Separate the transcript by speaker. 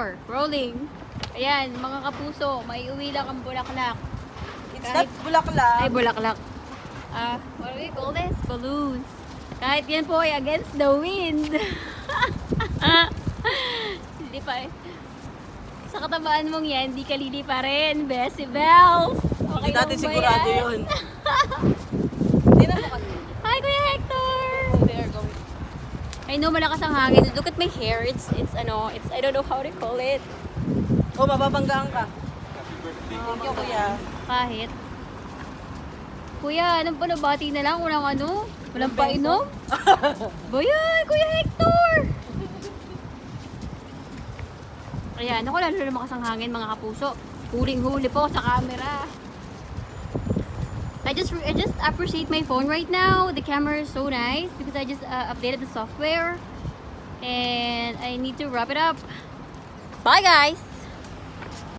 Speaker 1: Hector, rolling. Ayan, mga kapuso, may uwi lang ang bulaklak.
Speaker 2: It's not bulaklak.
Speaker 1: Ay, bulaklak. What do we call this? Balloons. Kahit yan po ay against the wind. Hindi pa eh. Sa katabaan mong yan, di kalili pa rin. Decibels.
Speaker 2: Hindi natin
Speaker 1: lang ba
Speaker 2: sigurado
Speaker 1: yan?
Speaker 2: yun. Hindi na mo kasi.
Speaker 1: Hi, Kuya Hector!
Speaker 2: They are going.
Speaker 1: I know malakas ang hangin. Look at my hair. It's I don't know how to call it.
Speaker 2: Oh, mababanggaan ka. Thank you, kuya.
Speaker 1: Kahit. Kuya, anong panabati na lang? Walang ano? Walang painom? Bayan, Kuya Hector! Ayan, ako lalo lumakas ang hangin mga kapuso. Huling-huli po sa camera. I just appreciate my phone right now. The camera is so nice because I just updated the software. And I need to wrap it up. Bye guys!